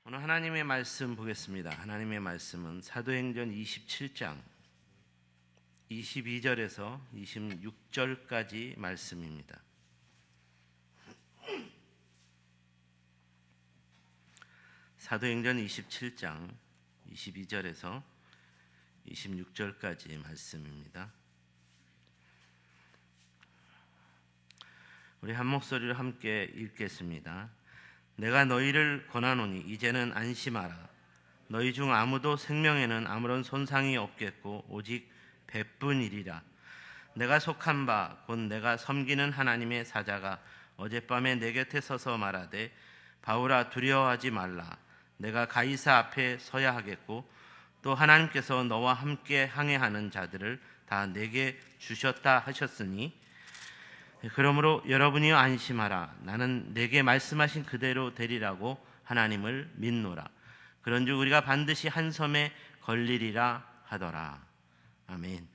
오늘 하나님의 말씀 보겠습니다. 하나님의 말씀은 사도행전 27장 22절에서 26절까지 말씀입니다. 사도행전 27장 22절에서 26절까지 말씀입니다. 우리 한 목소리로 함께 읽겠습니다. 내가 너희를 권하노니 이제는 안심하라. 너희 중 아무도 생명에는 아무런 손상이 없겠고 오직 배뿐이리라. 내가 속한 바 곧 내가 섬기는 하나님의 사자가 어젯밤에 내 곁에 서서 말하되 바울아 두려워하지 말라. 내가 가이사 앞에 서야 하겠고 또 하나님께서 너와 함께 항해하는 자들을 다 내게 주셨다 하셨으니 그러므로 여러분이 안심하라. 나는 내게 말씀하신 그대로 되리라고 하나님을 믿노라. 그런즉 우리가 반드시 한 섬에 걸리리라 하더라. 아멘.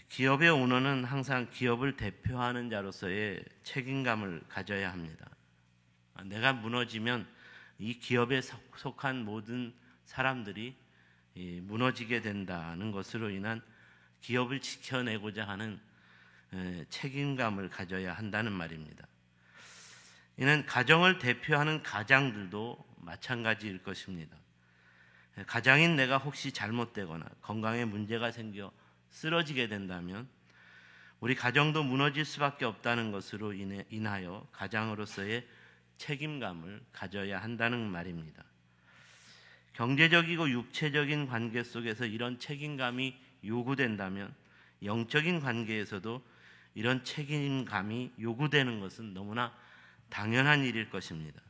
기업의 오너는 항상 기업을 대표하는 자로서의 책임감을 가져야 합니다. 내가 무너지면 이 기업에 속한 모든 사람들이 무너지게 된다는 것으로 인한 기업을 지켜내고자 하는 책임감을 가져야 한다는 말입니다. 이는 가정을 대표하는 가장들도 마찬가지일 것입니다. 가장인 내가 혹시 잘못되거나 건강에 문제가 생겨 쓰러지게 된다면 우리 가정도 무너질 수밖에 없다는 것으로 인하여 가장으로서의 책임감을 가져야 한다는 말입니다. 경제적이고 육체적인 관계 속에서 이런 책임감이 요구된다면 영적인 관계에서도 이런 책임감이 요구되는 것은 너무나 당연한 일일 것입니다.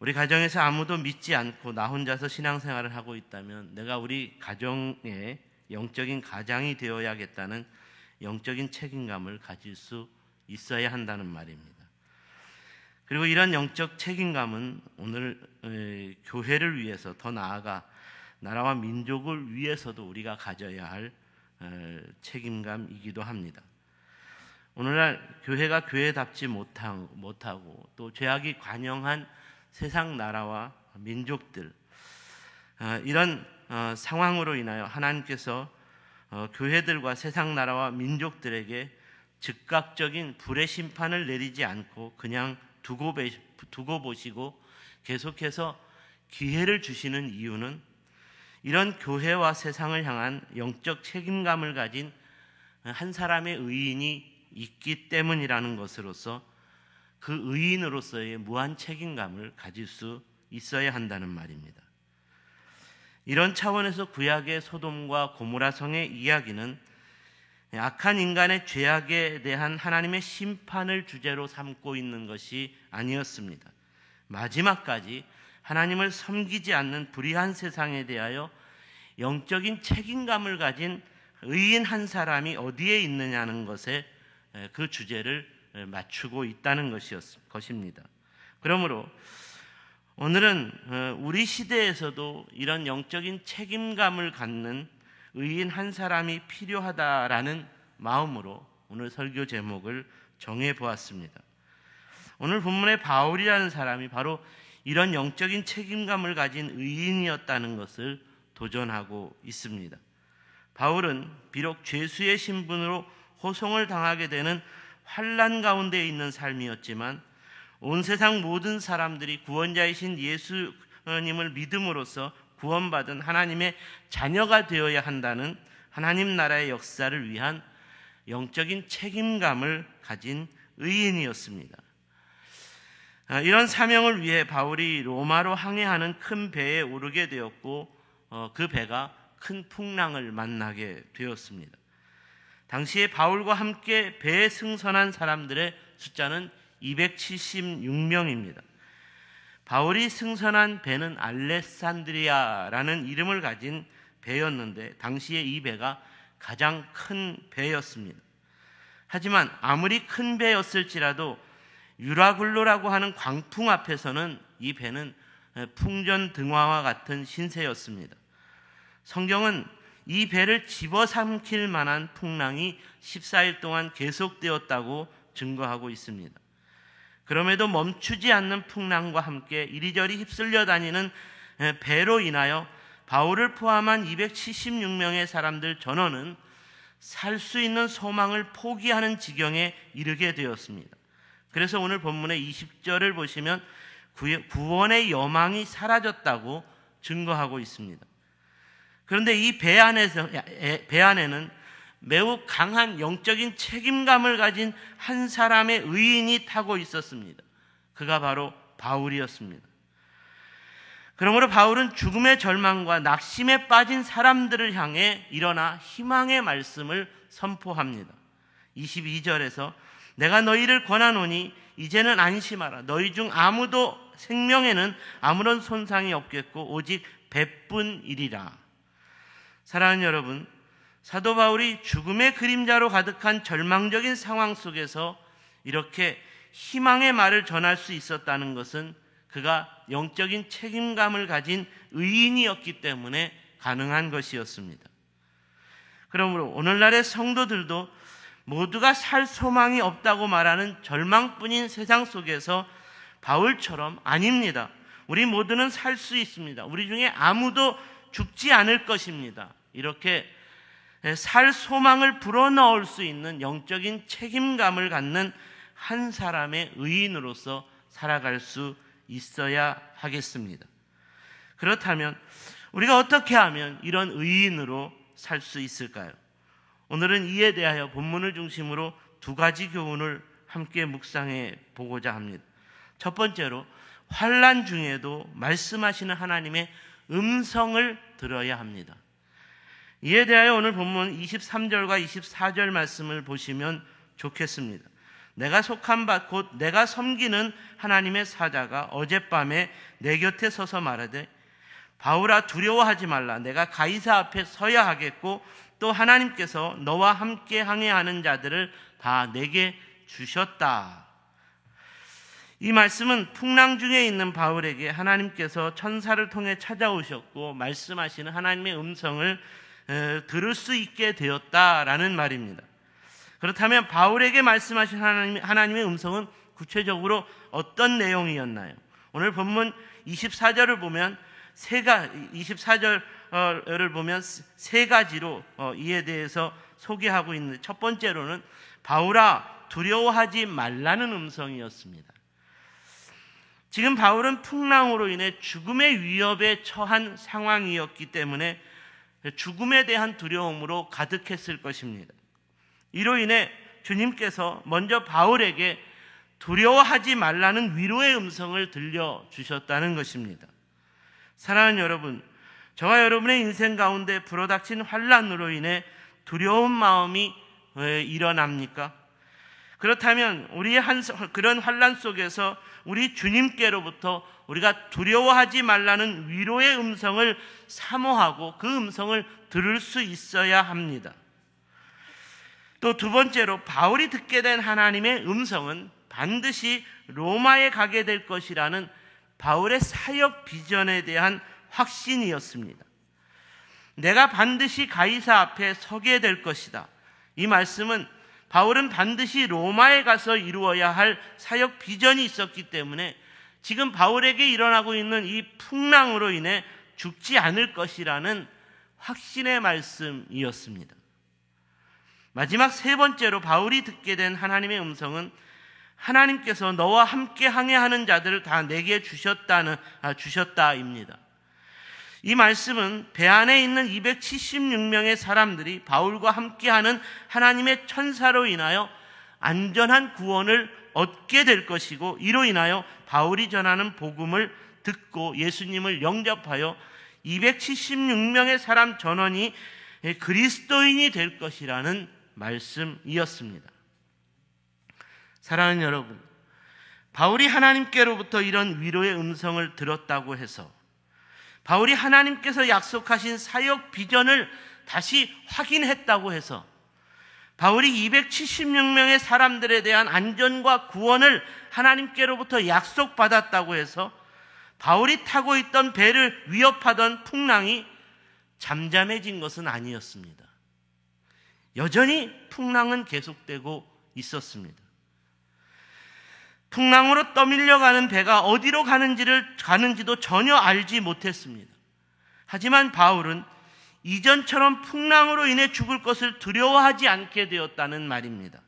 우리 가정에서 아무도 믿지 않고 나 혼자서 신앙생활을 하고 있다면 내가 우리 가정의 영적인 가장이 되어야겠다는 영적인 책임감을 가질 수 있어야 한다는 말입니다. 그리고 이런 영적 책임감은 오늘 교회를 위해서 더 나아가 나라와 민족을 위해서도 우리가 가져야 할 책임감이기도 합니다. 오늘날 교회가 교회답지 못하고 또 죄악이 관영한 세상 나라와 민족들 이런 상황으로 인하여 하나님께서 교회들과 세상 나라와 민족들에게 즉각적인 불의 심판을 내리지 않고 그냥 두고 보시고 계속해서 기회를 주시는 이유는 이런 교회와 세상을 향한 영적 책임감을 가진 한 사람의 의인이 있기 때문이라는 것으로서 그 의인으로서의 무한 책임감을 가질 수 있어야 한다는 말입니다. 이런 차원에서 구약의 소돔과 고모라 성의 이야기는 악한 인간의 죄악에 대한 하나님의 심판을 주제로 삼고 있는 것이 아니었습니다. 마지막까지 하나님을 섬기지 않는 불의한 세상에 대하여 영적인 책임감을 가진 의인 한 사람이 어디에 있느냐는 것에 그 주제를 맞추고 있다는 것입니다. 그러므로 오늘은 우리 시대에서도 이런 영적인 책임감을 갖는 의인 한 사람이 필요하다라는 마음으로 오늘 설교 제목을 정해보았습니다. 오늘 본문의 바울이라는 사람이 바로 이런 영적인 책임감을 가진 의인이었다는 것을 도전하고 있습니다. 바울은 비록 죄수의 신분으로 호송을 당하게 되는 환난 가운데 있는 삶이었지만 온 세상 모든 사람들이 구원자이신 예수님을 믿음으로써 구원받은 하나님의 자녀가 되어야 한다는 하나님 나라의 역사를 위한 영적인 책임감을 가진 의인이었습니다. 이런 사명을 위해 바울이 로마로 항해하는 큰 배에 오르게 되었고 그 배가 큰 풍랑을 만나게 되었습니다. 당시에 바울과 함께 배에 승선한 사람들의 숫자는 276명입니다. 바울이 승선한 배는 알렉산드리아라는 이름을 가진 배였는데 당시에 이 배가 가장 큰 배였습니다. 하지만 아무리 큰 배였을지라도 유라굴로라고 하는 광풍 앞에서는 이 배는 풍전등화와 같은 신세였습니다. 성경은 이 배를 집어삼킬 만한 풍랑이 14일 동안 계속되었다고 증거하고 있습니다. 그럼에도 멈추지 않는 풍랑과 함께 이리저리 휩쓸려 다니는 배로 인하여 바울을 포함한 276명의 사람들 전원은 살 수 있는 소망을 포기하는 지경에 이르게 되었습니다. 그래서 오늘 본문의 20절을 보시면 구원의 여망이 사라졌다고 증거하고 있습니다. 그런데 이 배 안에는 매우 강한 영적인 책임감을 가진 한 사람의 의인이 타고 있었습니다. 그가 바로 바울이었습니다. 그러므로 바울은 죽음의 절망과 낙심에 빠진 사람들을 향해 일어나 희망의 말씀을 선포합니다. 22절에서 내가 너희를 권하노니 이제는 안심하라. 너희 중 아무도 생명에는 아무런 손상이 없겠고 오직 배뿐이리라. 사랑하는 여러분, 사도 바울이 죽음의 그림자로 가득한 절망적인 상황 속에서 이렇게 희망의 말을 전할 수 있었다는 것은 그가 영적인 책임감을 가진 의인이었기 때문에 가능한 것이었습니다. 그러므로 오늘날의 성도들도 모두가 살 소망이 없다고 말하는 절망뿐인 세상 속에서 바울처럼 아닙니다. 우리 모두는 살 수 있습니다. 우리 중에 아무도 죽지 않을 것입니다. 이렇게 살 소망을 불어넣을 수 있는 영적인 책임감을 갖는 한 사람의 의인으로서 살아갈 수 있어야 하겠습니다. 그렇다면 우리가 어떻게 하면 이런 의인으로 살 수 있을까요? 오늘은 이에 대하여 본문을 중심으로 두 가지 교훈을 함께 묵상해 보고자 합니다. 첫 번째로 환난 중에도 말씀하시는 하나님의 음성을 들어야 합니다. 이에 대하여 오늘 본문 23절과 24절 말씀을 보시면 좋겠습니다. 내가 속한 바 곧 내가 섬기는 하나님의 사자가 어젯밤에 내 곁에 서서 말하되 바울아 두려워하지 말라. 내가 가이사 앞에 서야 하겠고 또 하나님께서 너와 함께 항해하는 자들을 다 내게 주셨다. 이 말씀은 풍랑 중에 있는 바울에게 하나님께서 천사를 통해 찾아오셨고 말씀하시는 하나님의 음성을 들을 수 있게 되었다라는 말입니다. 그렇다면 바울에게 말씀하신 하나님의 음성은 구체적으로 어떤 내용이었나요? 오늘 본문 24절을 보면 24절을 보면 세 가지로 이에 대해서 소개하고 있는데 첫 번째로는 바울아 두려워하지 말라는 음성이었습니다. 지금 바울은 풍랑으로 인해 죽음의 위협에 처한 상황이었기 때문에 죽음에 대한 두려움으로 가득했을 것입니다. 이로 인해 주님께서 먼저 바울에게 두려워하지 말라는 위로의 음성을 들려주셨다는 것입니다. 사랑하는 여러분, 저와 여러분의 인생 가운데 불어닥친 환난으로 인해 두려운 마음이 일어납니까? 그렇다면 우리의 그런 환난 속에서 우리 주님께로부터 우리가 두려워하지 말라는 위로의 음성을 사모하고 그 음성을 들을 수 있어야 합니다. 또 두 번째로 바울이 듣게 된 하나님의 음성은 반드시 로마에 가게 될 것이라는 바울의 사역 비전에 대한 확신이었습니다. 내가 반드시 가이사 앞에 서게 될 것이다. 이 말씀은 바울은 반드시 로마에 가서 이루어야 할 사역 비전이 있었기 때문에 지금 바울에게 일어나고 있는 이 풍랑으로 인해 죽지 않을 것이라는 확신의 말씀이었습니다. 마지막 세 번째로 바울이 듣게 된 하나님의 음성은 하나님께서 너와 함께 항해하는 자들을 다 내게 주셨다입니다. 이 말씀은 배 안에 있는 276명의 사람들이 바울과 함께하는 하나님의 천사로 인하여 안전한 구원을 얻게 될 것이고 이로 인하여 바울이 전하는 복음을 듣고 예수님을 영접하여 276명의 사람 전원이 그리스도인이 될 것이라는 말씀이었습니다. 사랑하는 여러분, 바울이 하나님께로부터 이런 위로의 음성을 들었다고 해서 바울이 하나님께서 약속하신 사역 비전을 다시 확인했다고 해서 바울이 276명의 사람들에 대한 안전과 구원을 하나님께로부터 약속받았다고 해서 바울이 타고 있던 배를 위협하던 풍랑이 잠잠해진 것은 아니었습니다. 여전히 풍랑은 계속되고 있었습니다. 풍랑으로 떠밀려가는 배가 어디로 가는지도 전혀 알지 못했습니다. 하지만 바울은 이전처럼 풍랑으로 인해 죽을 것을 두려워하지 않게 되었다는 말입니다.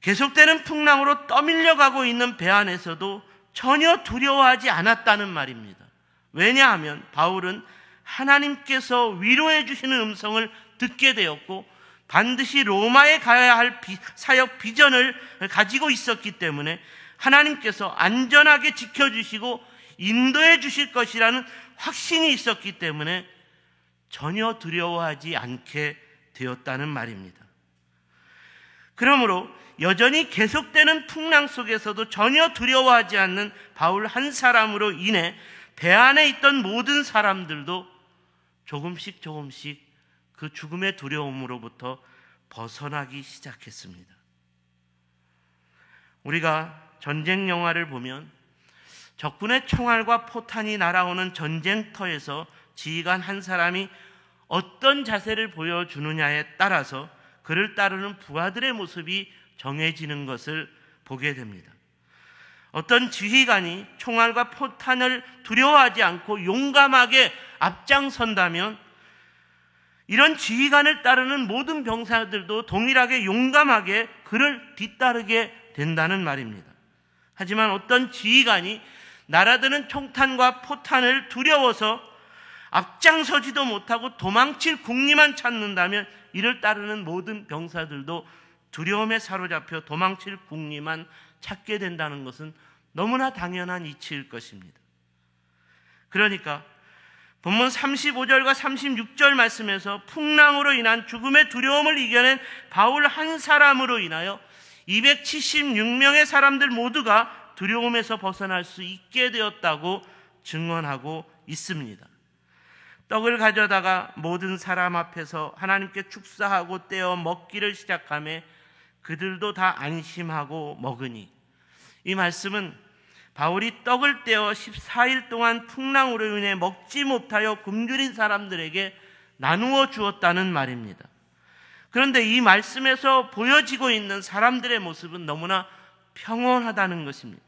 계속되는 풍랑으로 떠밀려가고 있는 배 안에서도 전혀 두려워하지 않았다는 말입니다. 왜냐하면 바울은 하나님께서 위로해 주시는 음성을 듣게 되었고 반드시 로마에 가야 할 사역 비전을 가지고 있었기 때문에 하나님께서 안전하게 지켜주시고 인도해 주실 것이라는 확신이 있었기 때문에 전혀 두려워하지 않게 되었다는 말입니다. 그러므로 여전히 계속되는 풍랑 속에서도 전혀 두려워하지 않는 바울 한 사람으로 인해 배 안에 있던 모든 사람들도 조금씩 그 죽음의 두려움으로부터 벗어나기 시작했습니다. 우리가 전쟁 영화를 보면 적군의 총알과 포탄이 날아오는 전쟁터에서 지휘관 한 사람이 어떤 자세를 보여주느냐에 따라서 그를 따르는 부하들의 모습이 정해지는 것을 보게 됩니다. 어떤 지휘관이 총알과 포탄을 두려워하지 않고 용감하게 앞장선다면 이런 지휘관을 따르는 모든 병사들도 동일하게 용감하게 그를 뒤따르게 된다는 말입니다. 하지만 어떤 지휘관이 날아드는 총탄과 포탄을 두려워서 앞장서지도 못하고 도망칠 궁리만 찾는다면 이를 따르는 모든 병사들도 두려움에 사로잡혀 도망칠 궁리만 찾게 된다는 것은 너무나 당연한 이치일 것입니다. 그러니까 본문 35절과 36절 말씀에서 풍랑으로 인한 죽음의 두려움을 이겨낸 바울 한 사람으로 인하여 276명의 사람들 모두가 두려움에서 벗어날 수 있게 되었다고 증언하고 있습니다. 떡을 가져다가 모든 사람 앞에서 하나님께 축사하고 떼어 먹기를 시작하며 그들도 다 안심하고 먹으니, 이 말씀은 바울이 떡을 떼어 14일 동안 풍랑으로 인해 먹지 못하여 굶주린 사람들에게 나누어 주었다는 말입니다. 그런데 이 말씀에서 보여지고 있는 사람들의 모습은 너무나 평온하다는 것입니다.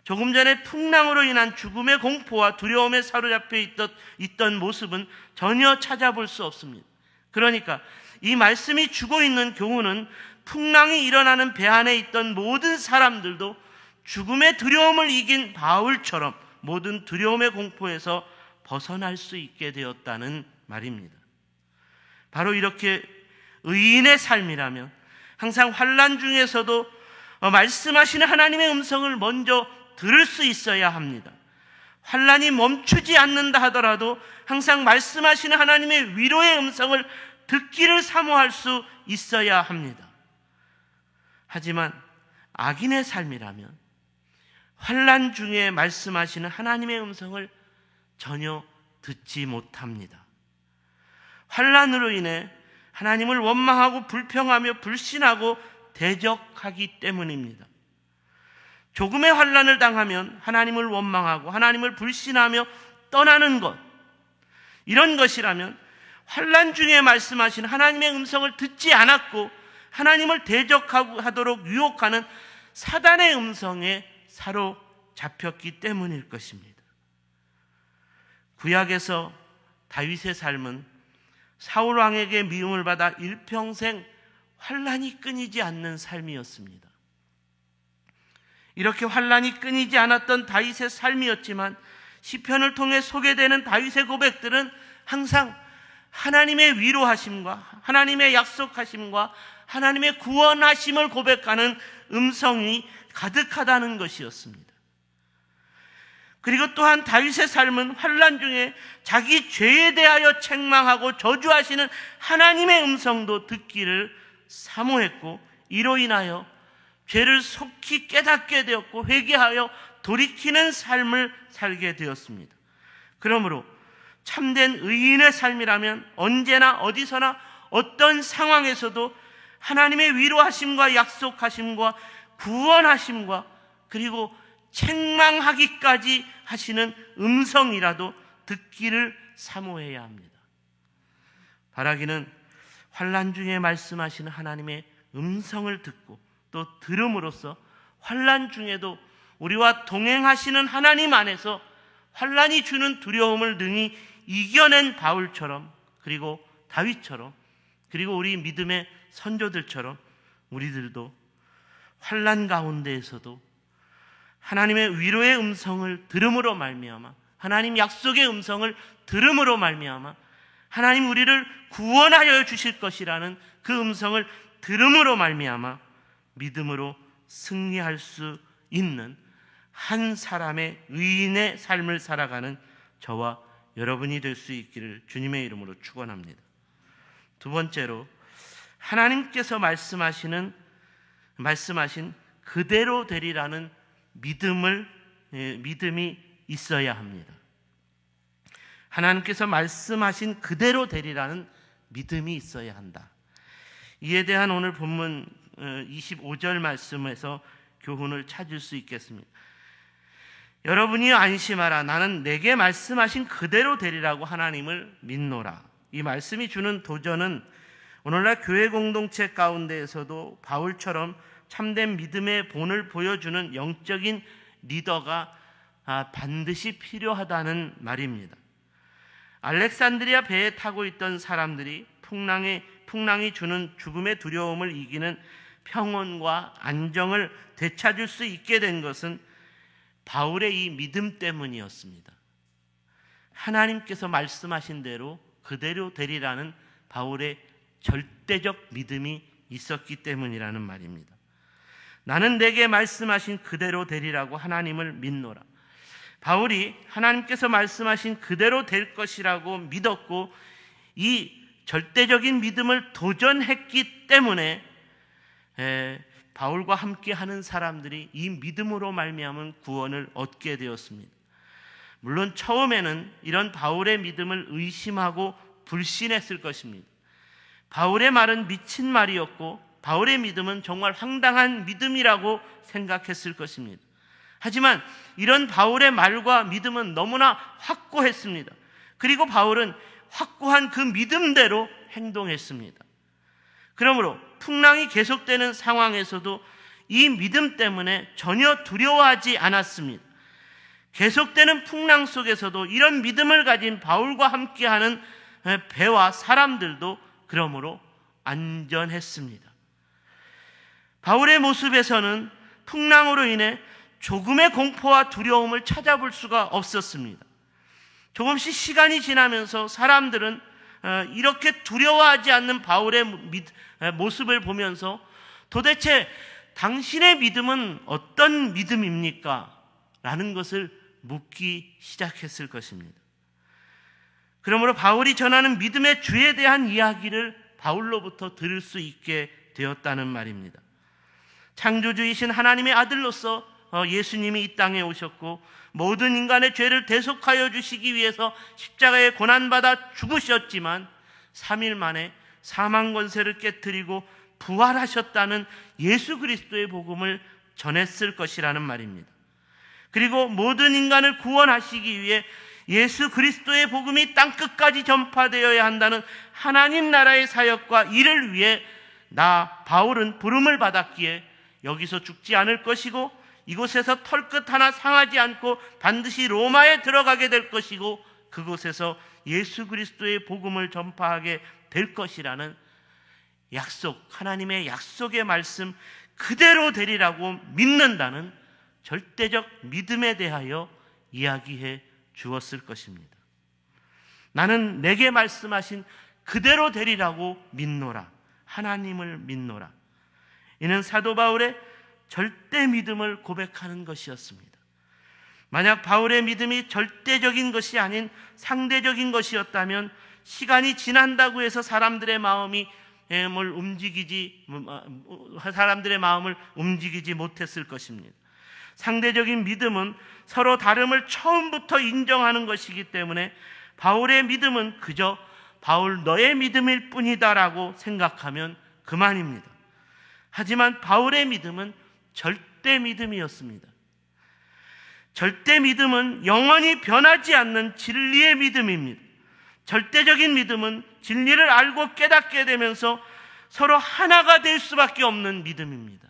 조금 전에 풍랑으로 인한 죽음의 공포와 두려움에 사로잡혀 있던 모습은 전혀 찾아볼 수 없습니다. 그러니까 이 말씀이 주고 있는 교훈은 풍랑이 일어나는 배 안에 있던 모든 사람들도 죽음의 두려움을 이긴 바울처럼 모든 두려움의 공포에서 벗어날 수 있게 되었다는 말입니다. 바로 이렇게 의인의 삶이라면 항상 환난 중에서도 말씀하시는 하나님의 음성을 먼저 들을 수 있어야 합니다. 환난이 멈추지 않는다 하더라도 항상 말씀하시는 하나님의 위로의 음성을 듣기를 사모할 수 있어야 합니다. 하지만 악인의 삶이라면 환난 중에 말씀하시는 하나님의 음성을 전혀 듣지 못합니다. 환난으로 인해 하나님을 원망하고 불평하며 불신하고 대적하기 때문입니다. 조금의 환난을 당하면 하나님을 원망하고 하나님을 불신하며 떠나는 것, 이런 것이라면 환난 중에 말씀하신 하나님의 음성을 듣지 않았고 하나님을 대적하도록 유혹하는 사단의 음성에 사로잡혔기 때문일 것입니다. 구약에서 다윗의 삶은 사울 왕에게 미움을 받아 일평생 환난이 끊이지 않는 삶이었습니다. 이렇게 환난이 끊이지 않았던 다윗의 삶이었지만 시편을 통해 소개되는 다윗의 고백들은 항상 하나님의 위로하심과 하나님의 약속하심과 하나님의 구원하심을 고백하는 음성이 가득하다는 것이었습니다. 그리고 또한 다윗의 삶은 환난 중에 자기 죄에 대하여 책망하고 저주하시는 하나님의 음성도 듣기를 사모했고 이로 인하여 죄를 속히 깨닫게 되었고 회개하여 돌이키는 삶을 살게 되었습니다. 그러므로 참된 의인의 삶이라면 언제나 어디서나 어떤 상황에서도 하나님의 위로하심과 약속하심과 구원하심과 그리고 책망하기까지 하시는 음성이라도 듣기를 사모해야 합니다. 바라기는 환난 중에 말씀하시는 하나님의 음성을 듣고 또 들음으로써 환난 중에도 우리와 동행하시는 하나님 안에서 환난이 주는 두려움을 능히 이겨낸 바울처럼, 그리고 다윗처럼, 그리고 우리 믿음의 선조들처럼 우리들도 환난 가운데에서도 하나님의 위로의 음성을 들음으로 말미암아, 하나님 약속의 음성을 들음으로 말미암아 하나님 우리를 구원하여 주실 것이라는 그 음성을 들음으로 말미암아 믿음으로 승리할 수 있는 한 사람의 의인의 삶을 살아가는 저와 여러분이 될 수 있기를 주님의 이름으로 축원합니다. 두 번째로, 하나님께서 말씀하신 그대로 되리라는 믿음이 있어야 합니다. 하나님께서 말씀하신 그대로 되리라는 믿음이 있어야 한다. 이에 대한 오늘 본문 25절 말씀에서 교훈을 찾을 수 있겠습니다. 여러분이 안심하라. 나는 내게 말씀하신 그대로 되리라고 하나님을 믿노라. 이 말씀이 주는 도전은 오늘날 교회 공동체 가운데에서도 바울처럼 참된 믿음의 본을 보여주는 영적인 리더가 반드시 필요하다는 말입니다. 알렉산드리아 배에 타고 있던 사람들이 풍랑이 주는 죽음의 두려움을 이기는 평온과 안정을 되찾을 수 있게 된 것은 바울의 이 믿음 때문이었습니다. 하나님께서 말씀하신 대로 그대로 되리라는 바울의 절대적 믿음이 있었기 때문이라는 말입니다. 나는 내게 말씀하신 그대로 되리라고 하나님을 믿노라. 바울이 하나님께서 말씀하신 그대로 될 것이라고 믿었고 이 절대적인 믿음을 도전했기 때문에 바울과 함께 하는 사람들이 이 믿음으로 말미암은 구원을 얻게 되었습니다. 물론 처음에는 이런 바울의 믿음을 의심하고 불신했을 것입니다. 바울의 말은 미친 말이었고 바울의 믿음은 정말 황당한 믿음이라고 생각했을 것입니다. 하지만 이런 바울의 말과 믿음은 너무나 확고했습니다. 그리고 바울은 확고한 그 믿음대로 행동했습니다. 그러므로 풍랑이 계속되는 상황에서도 이 믿음 때문에 전혀 두려워하지 않았습니다. 계속되는 풍랑 속에서도 이런 믿음을 가진 바울과 함께하는 배와 사람들도 그러므로 안전했습니다. 바울의 모습에서는 풍랑으로 인해 조금의 공포와 두려움을 찾아볼 수가 없었습니다. 조금씩 시간이 지나면서 사람들은 이렇게 두려워하지 않는 바울의 모습을 보면서 도대체 당신의 믿음은 어떤 믿음입니까? 라는 것을 묻기 시작했을 것입니다. 그러므로 바울이 전하는 믿음의 주에 대한 이야기를 바울로부터 들을 수 있게 되었다는 말입니다. 창조주이신 하나님의 아들로서 예수님이 이 땅에 오셨고 모든 인간의 죄를 대속하여 주시기 위해서 십자가에 고난받아 죽으셨지만 3일 만에 사망 권세를 깨뜨리고 부활하셨다는 예수 그리스도의 복음을 전했을 것이라는 말입니다. 그리고 모든 인간을 구원하시기 위해 예수 그리스도의 복음이 땅끝까지 전파되어야 한다는 하나님 나라의 사역과 이를 위해 나 바울은 부름을 받았기에 여기서 죽지 않을 것이고 이곳에서 털끝 하나 상하지 않고 반드시 로마에 들어가게 될 것이고 그곳에서 예수 그리스도의 복음을 전파하게 될 것이라는 약속, 하나님의 약속의 말씀 그대로 되리라고 믿는다는 절대적 믿음에 대하여 이야기해 주었을 것입니다. 나는 내게 말씀하신 그대로 되리라고 믿노라. 하나님을 믿노라. 이는 사도 바울의 절대 믿음을 고백하는 것이었습니다. 만약 바울의 믿음이 절대적인 것이 아닌 상대적인 것이었다면 시간이 지난다고 해서 사람들의 마음을 움직이지 못했을 것입니다. 상대적인 믿음은 서로 다름을 처음부터 인정하는 것이기 때문에 바울의 믿음은 그저 바울 너의 믿음일 뿐이다라고 생각하면 그만입니다. 하지만 바울의 믿음은 절대 믿음이었습니다. 절대 믿음은 영원히 변하지 않는 진리의 믿음입니다. 절대적인 믿음은 진리를 알고 깨닫게 되면서 서로 하나가 될 수밖에 없는 믿음입니다.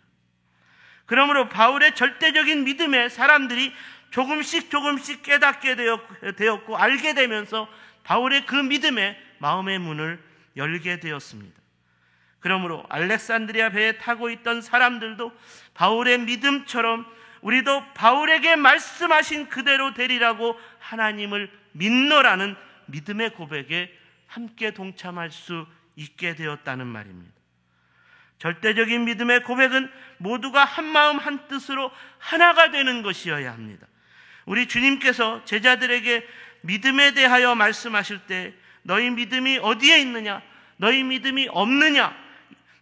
그러므로 바울의 절대적인 믿음에 사람들이 조금씩 깨닫게 되었고 알게 되면서 바울의 그 믿음에 마음의 문을 열게 되었습니다. 그러므로 알렉산드리아 배에 타고 있던 사람들도 바울의 믿음처럼 우리도 바울에게 말씀하신 그대로 되리라고 하나님을 믿노라는 믿음의 고백에 함께 동참할 수 있게 되었다는 말입니다. 절대적인 믿음의 고백은 모두가 한마음 한뜻으로 하나가 되는 것이어야 합니다. 우리 주님께서 제자들에게 믿음에 대하여 말씀하실 때 너희 믿음이 어디에 있느냐? 너희 믿음이 없느냐?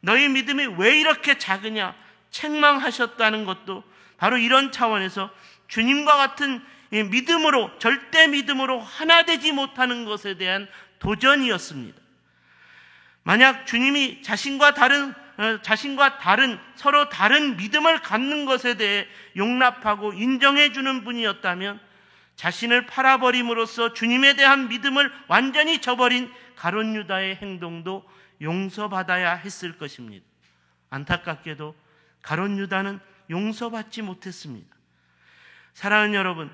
너희 믿음이 왜 이렇게 작으냐? 책망하셨다는 것도 바로 이런 차원에서 주님과 같은 믿음으로, 절대 믿음으로 하나 되지 못하는 것에 대한 도전이었습니다. 만약 주님이 자신과 다른 서로 다른 믿음을 갖는 것에 대해 용납하고 인정해 주는 분이었다면 자신을 팔아버림으로써 주님에 대한 믿음을 완전히 저버린 가룟 유다의 행동도 용서받아야 했을 것입니다. 안타깝게도 가룟 유다는 용서받지 못했습니다. 사랑하는 여러분,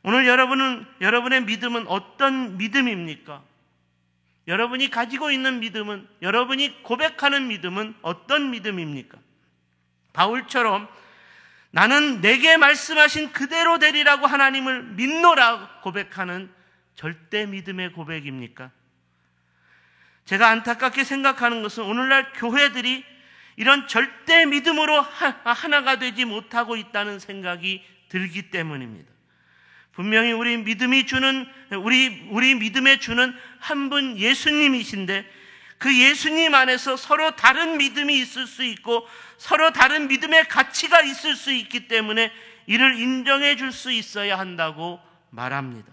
오늘 여러분의 믿음은 어떤 믿음입니까? 여러분이 가지고 있는 믿음은, 여러분이 고백하는 믿음은 어떤 믿음입니까? 바울처럼 나는 내게 말씀하신 그대로 되리라고 하나님을 믿노라 고백하는 절대 믿음의 고백입니까? 제가 안타깝게 생각하는 것은 오늘날 교회들이 이런 절대 믿음으로 하나가 되지 못하고 있다는 생각이 들기 때문입니다. 분명히 우리 믿음에 주는 한 분 예수님이신데 그 예수님 안에서 서로 다른 믿음이 있을 수 있고 서로 다른 믿음의 가치가 있을 수 있기 때문에 이를 인정해 줄 수 있어야 한다고 말합니다.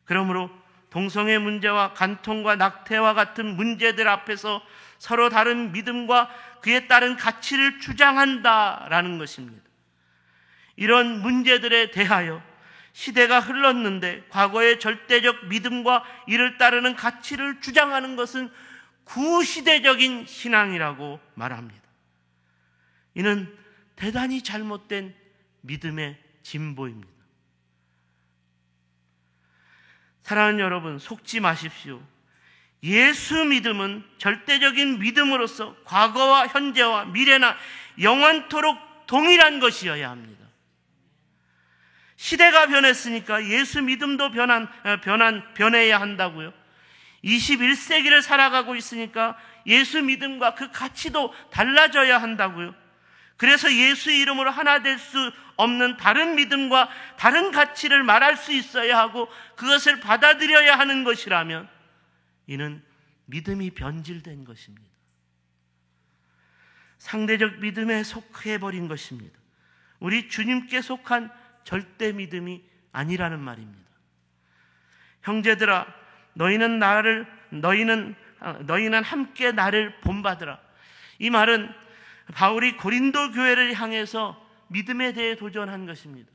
그러므로 동성애 문제와 간통과 낙태와 같은 문제들 앞에서 서로 다른 믿음과 그에 따른 가치를 주장한다라는 것입니다. 이런 문제들에 대하여 시대가 흘렀는데 과거의 절대적 믿음과 이를 따르는 가치를 주장하는 것은 구시대적인 신앙이라고 말합니다. 이는 대단히 잘못된 믿음의 진보입니다. 사랑하는 여러분, 속지 마십시오. 예수 믿음은 절대적인 믿음으로서 과거와 현재와 미래나 영원토록 동일한 것이어야 합니다. 시대가 변했으니까 예수 믿음도 변해야 한다고요. 21세기를 살아가고 있으니까 예수 믿음과 그 가치도 달라져야 한다고요. 그래서 예수 이름으로 하나 될 수 없는 다른 믿음과 다른 가치를 말할 수 있어야 하고 그것을 받아들여야 하는 것이라면 이는 믿음이 변질된 것입니다. 상대적 믿음에 속해버린 것입니다. 우리 주님께 속한 절대 믿음이 아니라는 말입니다. 형제들아, 너희는 함께 나를 본받으라. 이 말은 바울이 고린도 교회를 향해서 믿음에 대해 도전한 것입니다.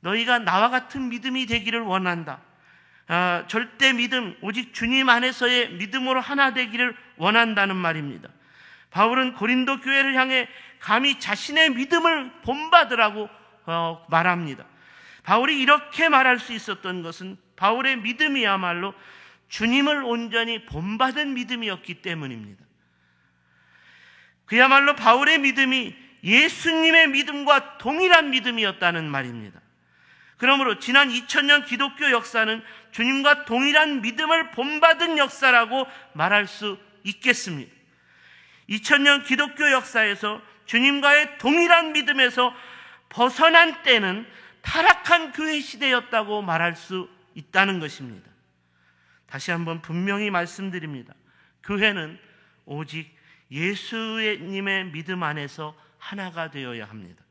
너희가 나와 같은 믿음이 되기를 원한다. 절대 믿음, 오직 주님 안에서의 믿음으로 하나 되기를 원한다는 말입니다. 바울은 고린도 교회를 향해 감히 자신의 믿음을 본받으라고 말합니다. 바울이 이렇게 말할 수 있었던 것은 바울의 믿음이야말로 주님을 온전히 본받은 믿음이었기 때문입니다. 그야말로 바울의 믿음이 예수님의 믿음과 동일한 믿음이었다는 말입니다. 그러므로 지난 2000년 기독교 역사는 주님과 동일한 믿음을 본받은 역사라고 말할 수 있겠습니다. 2000년 기독교 역사에서 주님과의 동일한 믿음에서 벗어난 때는 타락한 교회 시대였다고 말할 수 있다는 것입니다. 다시 한번 분명히 말씀드립니다. 교회는 오직 예수님의 믿음 안에서 하나가 되어야 합니다.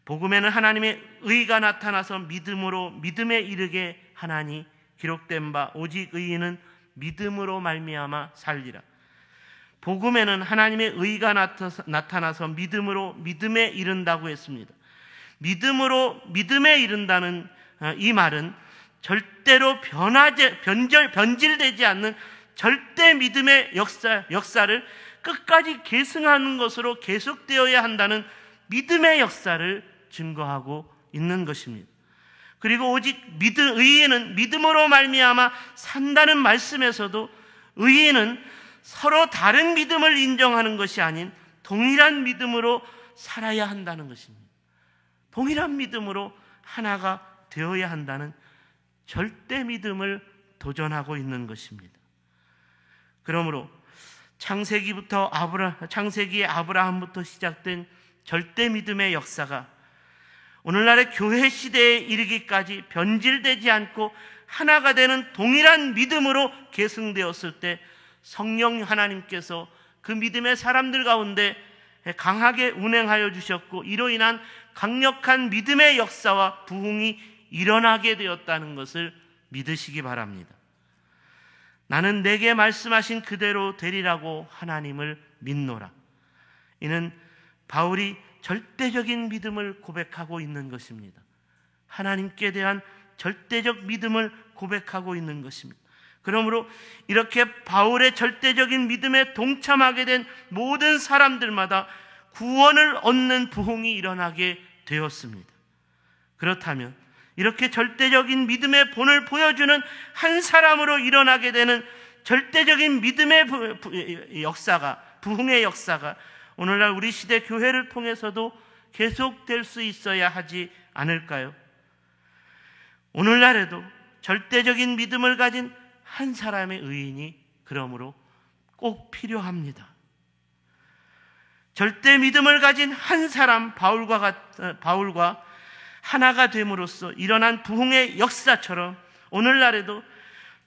복음에는 하나님의 의가 나타나서 믿음으로 믿음에 이르게 하나니 기록된 바 오직 의인은 믿음으로 말미암아 살리라. 복음에는 하나님의 의가 나타나서 믿음으로 믿음에 이른다고 했습니다. 믿음으로 믿음에 이른다는 이 말은 절대로 변질되지 않는 절대 믿음의 역사를 끝까지 계승하는 것으로 계속되어야 한다는 믿음의 역사를 증거하고 있는 것입니다. 그리고 오직 의인은 믿음으로 말미암아 산다는 말씀에서도 의인은 서로 다른 믿음을 인정하는 것이 아닌 동일한 믿음으로 살아야 한다는 것입니다. 동일한 믿음으로 하나가 되어야 한다는 절대 믿음을 도전하고 있는 것입니다. 그러므로 창세기의 아브라함부터 시작된 절대 믿음의 역사가 오늘날의 교회 시대에 이르기까지 변질되지 않고 하나가 되는 동일한 믿음으로 계승되었을 때 성령 하나님께서 그 믿음의 사람들 가운데 강하게 운행하여 주셨고 이로 인한 강력한 믿음의 역사와 부흥이 일어나게 되었다는 것을 믿으시기 바랍니다. 나는 내게 말씀하신 그대로 되리라고 하나님을 믿노라. 이는 바울이 절대적인 믿음을 고백하고 있는 것입니다. 하나님께 대한 절대적 믿음을 고백하고 있는 것입니다. 그러므로 이렇게 바울의 절대적인 믿음에 동참하게 된 모든 사람들마다 구원을 얻는 부흥이 일어나게 되었습니다. 그렇다면 이렇게 절대적인 믿음의 본을 보여주는 한 사람으로 일어나게 되는 절대적인 믿음의 부흥의 역사가 오늘날 우리 시대 교회를 통해서도 계속될 수 있어야 하지 않을까요? 오늘날에도 절대적인 믿음을 가진 한 사람의 의인이 그러므로 꼭 필요합니다. 절대 믿음을 가진 한 사람 바울과 하나가 됨으로써 일어난 부흥의 역사처럼 오늘날에도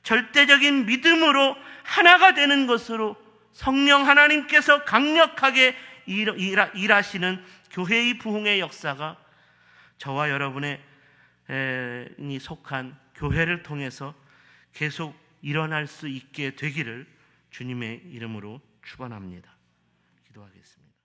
절대적인 믿음으로 하나가 되는 것으로 성령 하나님께서 강력하게 일하시는 교회의 부흥의 역사가 저와 여러분의 속한 교회를 통해서 계속 일어날 수 있게 되기를 주님의 이름으로 축원합니다. 기도하겠습니다.